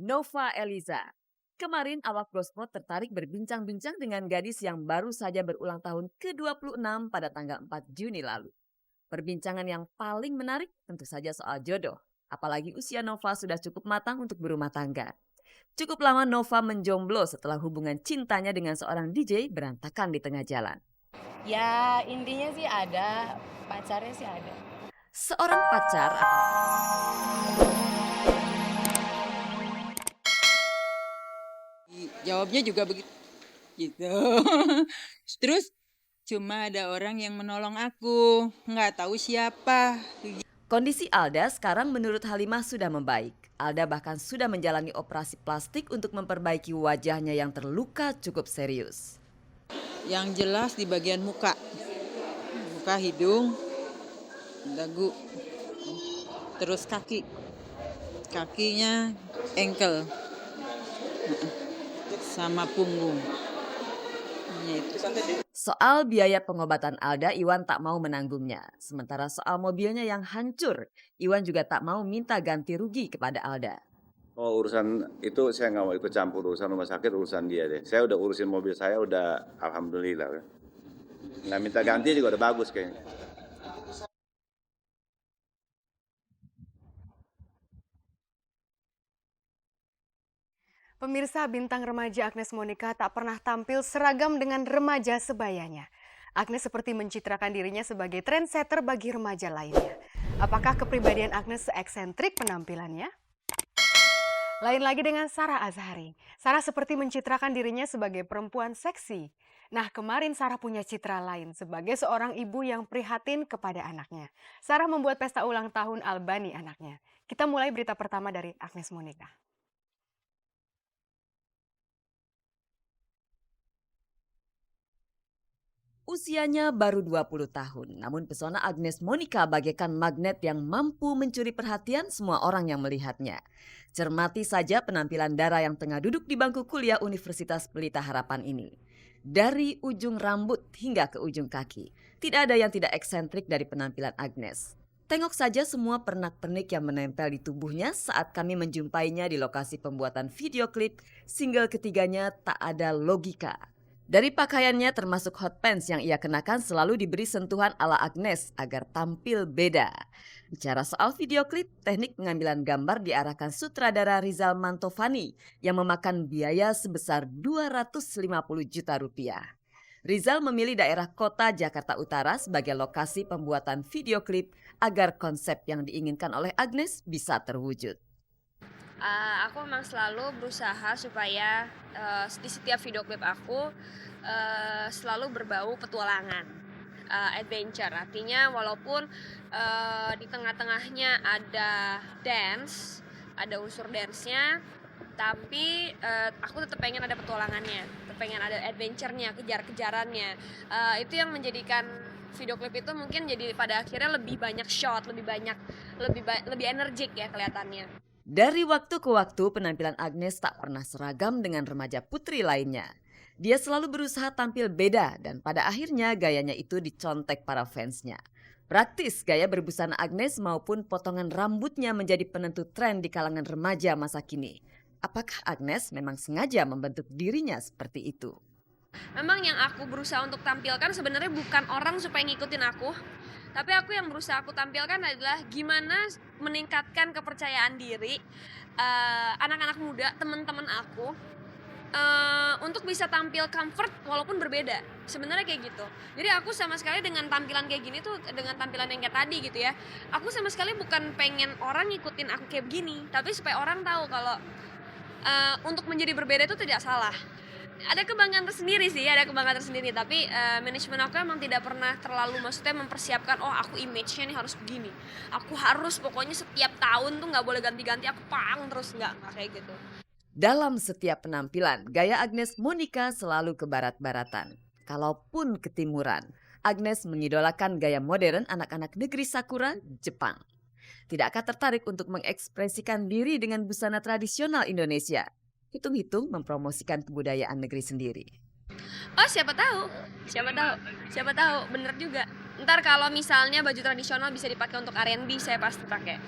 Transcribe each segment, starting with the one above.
Nova Eliza. Kemarin awak Blogspot tertarik berbincang-bincang dengan gadis yang baru saja berulang tahun ke-26 pada tanggal 4 Juni lalu. Perbincangan yang paling menarik tentu saja soal jodoh. Apalagi usia Nova sudah cukup matang untuk berumah tangga. Cukup lama Nova menjomblo setelah hubungan cintanya dengan seorang DJ berantakan di tengah jalan. Ya intinya sih ada, pacarnya sih ada. Seorang pacar Jawabnya juga begitu gitu. Terus cuma ada orang yang menolong aku, nggak tahu siapa. Kondisi Alda sekarang menurut Halimah sudah membaik. Alda bahkan sudah menjalani operasi plastik untuk memperbaiki wajahnya yang terluka cukup serius. Yang jelas di bagian muka, hidung, dagu, terus kakinya ankle, sama punggung. Soal biaya pengobatan Alda, Iwan tak mau menanggungnya. Sementara soal mobilnya yang hancur, Iwan juga tak mau minta ganti rugi kepada Alda. Oh, urusan itu saya nggak mau ikut campur, urusan rumah sakit urusan dia deh. Saya udah urusin mobil saya udah alhamdulillah. Nggak minta ganti juga udah bagus kayaknya. Pemirsa, bintang remaja Agnes Monica tak pernah tampil seragam dengan remaja sebayanya. Agnes seperti mencitrakan dirinya sebagai trendsetter bagi remaja lainnya. Apakah kepribadian Agnes se-eksentrik penampilannya? Lain lagi dengan Sarah Azhari. Sarah seperti mencitrakan dirinya sebagai perempuan seksi. Nah, kemarin Sarah punya citra lain sebagai seorang ibu yang prihatin kepada anaknya. Sarah membuat pesta ulang tahun Albani anaknya. Kita mulai berita pertama dari Agnes Monica. Usianya baru 20 tahun, namun pesona Agnes Monica bagaikan magnet yang mampu mencuri perhatian semua orang yang melihatnya. Cermati saja penampilan Dara yang tengah duduk di bangku kuliah Universitas Pelita Harapan ini. Dari ujung rambut hingga ke ujung kaki, tidak ada yang tidak eksentrik dari penampilan Agnes. Tengok saja semua pernak-pernik yang menempel di tubuhnya saat kami menjumpainya di lokasi pembuatan video klip single ketiganya Tak Ada Logika. Dari pakaiannya termasuk hot pants yang ia kenakan selalu diberi sentuhan ala Agnes agar tampil beda. Bicara soal video klip, teknik pengambilan gambar diarahkan sutradara Rizal Mantovani yang memakan biaya sebesar 250 juta rupiah. Rizal memilih daerah kota Jakarta Utara sebagai lokasi pembuatan video klip agar konsep yang diinginkan oleh Agnes bisa terwujud. Aku memang selalu berusaha supaya di setiap video klip aku selalu berbau petualangan, adventure. Artinya walaupun di tengah-tengahnya ada dance, ada unsur dance-nya, tapi aku tetap pengen ada petualangannya, tetap pengen ada adventure-nya, kejar-kejarannya. Itu yang menjadikan video klip itu mungkin jadi pada akhirnya lebih banyak shot, lebih energik ya kelihatannya. Dari waktu ke waktu penampilan Agnes tak pernah seragam dengan remaja putri lainnya. Dia selalu berusaha tampil beda dan pada akhirnya gayanya itu dicontek para fansnya. Praktis gaya berbusana Agnes maupun potongan rambutnya menjadi penentu tren di kalangan remaja masa kini. Apakah Agnes memang sengaja membentuk dirinya seperti itu? Memang yang aku berusaha untuk tampilkan sebenarnya bukan orang supaya ngikutin aku, tapi aku yang berusaha aku tampilkan adalah gimana meningkatkan kepercayaan diri anak-anak muda, teman-teman aku, untuk bisa tampil comfort walaupun berbeda. Sebenarnya kayak gitu. Jadi aku sama sekali dengan tampilan kayak gini tuh, dengan tampilan yang kayak tadi gitu ya, aku sama sekali bukan pengen orang ngikutin aku kayak begini, tapi supaya orang tahu kalau untuk menjadi berbeda itu tidak salah. Ada kebanggaan tersendiri sih, tapi manajemen aku emang tidak pernah terlalu maksudnya mempersiapkan, oh aku image-nya nih harus begini. Aku harus pokoknya setiap tahun tuh nggak boleh ganti-ganti, aku pang terus, nggak kayak gitu. Dalam setiap penampilan, gaya Agnes Monica selalu ke barat-baratan. Kalaupun ke timuran, Agnes mengidolakan gaya modern anak-anak negeri Sakura, Jepang. Tidakkah tertarik untuk mengekspresikan diri dengan busana tradisional Indonesia? Hitung-hitung mempromosikan kebudayaan negeri sendiri. Oh siapa tahu, bener juga. Ntar kalau misalnya baju tradisional bisa dipakai untuk R&B, saya pasti pakai.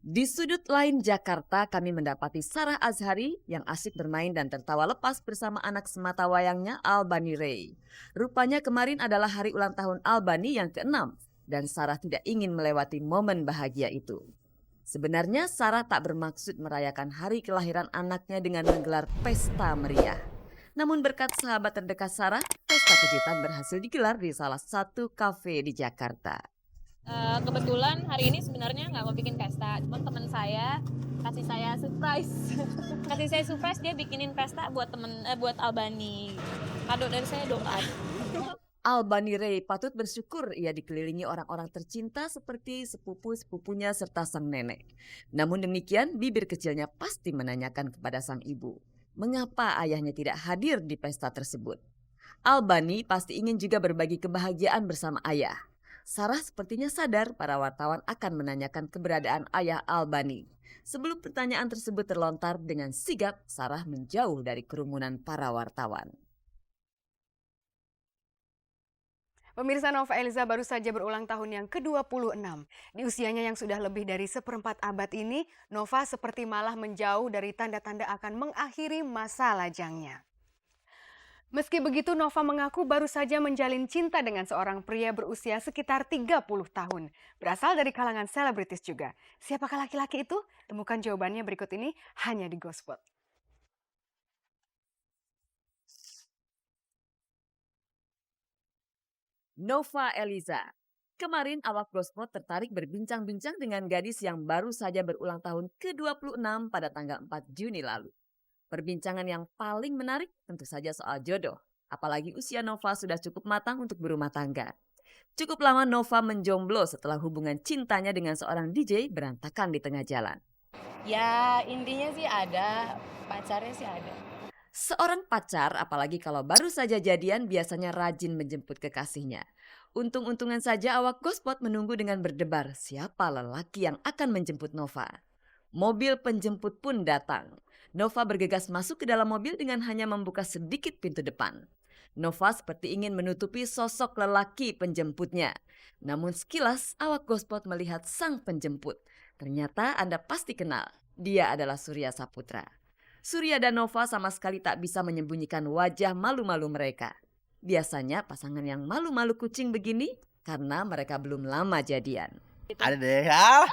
Di sudut lain Jakarta, kami mendapati Sarah Azhari yang asyik bermain dan tertawa lepas bersama anak semata wayangnya Albani Ray. Rupanya kemarin adalah hari ulang tahun Albani yang ke-6 dan Sarah tidak ingin melewati momen bahagia itu. Sebenarnya Sarah tak bermaksud merayakan hari kelahiran anaknya dengan menggelar pesta meriah. Namun berkat sahabat terdekat Sarah, pesta kejutan berhasil digelar di salah satu kafe di Jakarta. Kebetulan hari ini sebenarnya nggak mau bikin pesta, cuma teman saya kasih saya surprise, dia bikinin pesta buat buat Albani. Kado dari saya doa. Albani Ray patut bersyukur ia dikelilingi orang-orang tercinta seperti sepupu-sepupunya serta sang nenek. Namun demikian, bibir kecilnya pasti menanyakan kepada sang ibu, mengapa ayahnya tidak hadir di pesta tersebut. Albani pasti ingin juga berbagi kebahagiaan bersama ayah. Sarah sepertinya sadar para wartawan akan menanyakan keberadaan ayah Albani. Sebelum pertanyaan tersebut terlontar dengan sigap, Sarah menjauh dari kerumunan para wartawan. Pemirsa, Nova Eliza baru saja berulang tahun yang ke-26. Di usianya yang sudah lebih dari seperempat abad ini, Nova seperti malah menjauh dari tanda-tanda akan mengakhiri masa lajangnya. Meski begitu, Nova mengaku baru saja menjalin cinta dengan seorang pria berusia sekitar 30 tahun. Berasal dari kalangan selebritis juga. Siapakah laki-laki itu? Temukan jawabannya berikut ini hanya di Gospot. Nova Eliza. Kemarin awak Gospot tertarik berbincang-bincang dengan gadis yang baru saja berulang tahun ke-26 pada tanggal 4 Juni lalu. Perbincangan yang paling menarik tentu saja soal jodoh. Apalagi usia Nova sudah cukup matang untuk berumah tangga. Cukup lama Nova menjomblo setelah hubungan cintanya dengan seorang DJ berantakan di tengah jalan. Ya intinya sih ada, pacarnya sih ada. Seorang pacar, apalagi kalau baru saja jadian, biasanya rajin menjemput kekasihnya. Untung-untungan saja awak Gospot menunggu dengan berdebar siapa lelaki yang akan menjemput Nova. Mobil penjemput pun datang. Nova bergegas masuk ke dalam mobil dengan hanya membuka sedikit pintu depan. Nova seperti ingin menutupi sosok lelaki penjemputnya. Namun sekilas awak Gospot melihat sang penjemput. Ternyata Anda pasti kenal, dia adalah Surya Saputra. Surya dan Nova sama sekali tak bisa menyembunyikan wajah malu-malu mereka. Biasanya pasangan yang malu-malu kucing begini karena mereka belum lama jadian. Ada deh ya.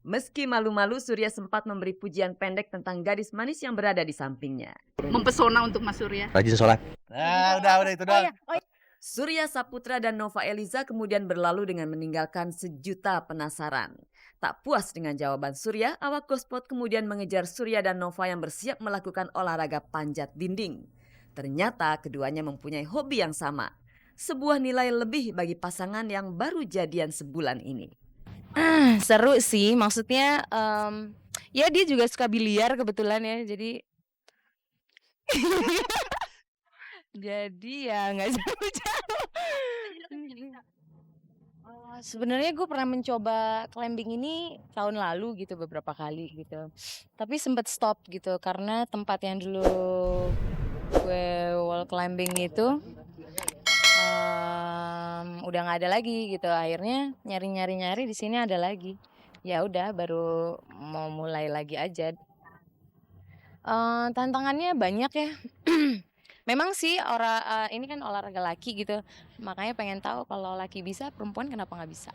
Meski malu-malu, Surya sempat memberi pujian pendek tentang gadis manis yang berada di sampingnya. Mempesona untuk Mas Surya. Rajin sholat. Nah, udah itu doang. Surya Saputra dan Nova Eliza kemudian berlalu dengan meninggalkan sejuta penasaran. Tak puas dengan jawaban Surya, awak Gospot kemudian mengejar Surya dan Nova yang bersiap melakukan olahraga panjat dinding. Ternyata keduanya mempunyai hobi yang sama. Sebuah nilai lebih bagi pasangan yang baru jadian sebulan ini. Seru sih, maksudnya ya dia juga suka biliar kebetulan ya, jadi ya nggak jauh-jauh. Sebenarnya gue pernah mencoba climbing ini tahun lalu gitu beberapa kali gitu, tapi sempat stop gitu karena tempat yang dulu gue wall climbing itu udah nggak ada lagi gitu. Akhirnya nyari di sini ada lagi. Ya udah baru mau mulai lagi aja. Tantangannya banyak ya. Memang sih ini kan olahraga laki gitu. Makanya pengen tahu kalau laki bisa, perempuan kenapa nggak bisa.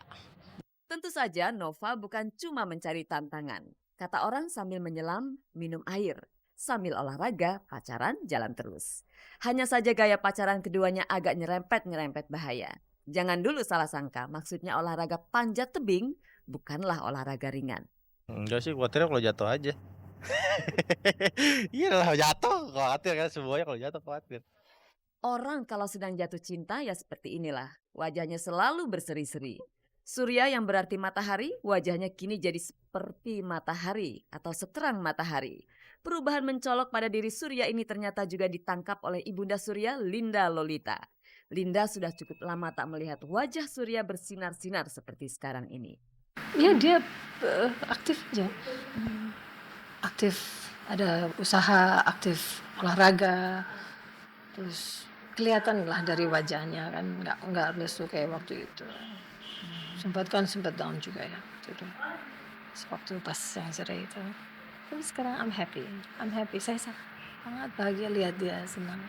Tentu saja Nova bukan cuma mencari tantangan. Kata orang sambil menyelam, minum air. Sambil olahraga, pacaran jalan terus. Hanya saja gaya pacaran keduanya agak nyerempet bahaya. Jangan dulu salah sangka, maksudnya olahraga panjat tebing bukanlah olahraga ringan. Enggak sih, khawatirnya kalau jatuh aja. Iya lah, jatuh khawatir kan, semuanya kalau jatuh khawatir. Orang kalau sedang jatuh cinta ya seperti inilah, wajahnya selalu berseri-seri. Surya yang berarti matahari, wajahnya kini jadi seperti matahari atau seterang matahari. Perubahan mencolok pada diri Surya ini ternyata juga ditangkap oleh ibunda Surya, Linda Lolita. Linda sudah cukup lama tak melihat wajah Surya bersinar-sinar seperti sekarang ini. Ya dia aktif aja. Aktif, ada usaha, aktif olahraga. Terus kelihatan lah dari wajahnya kan, nggak lesu kayak waktu itu. Sempat down juga ya. Gitu. waktu pas yang cerai itu. Tapi sekarang I'm happy. Saya sangat bahagia lihat dia senang.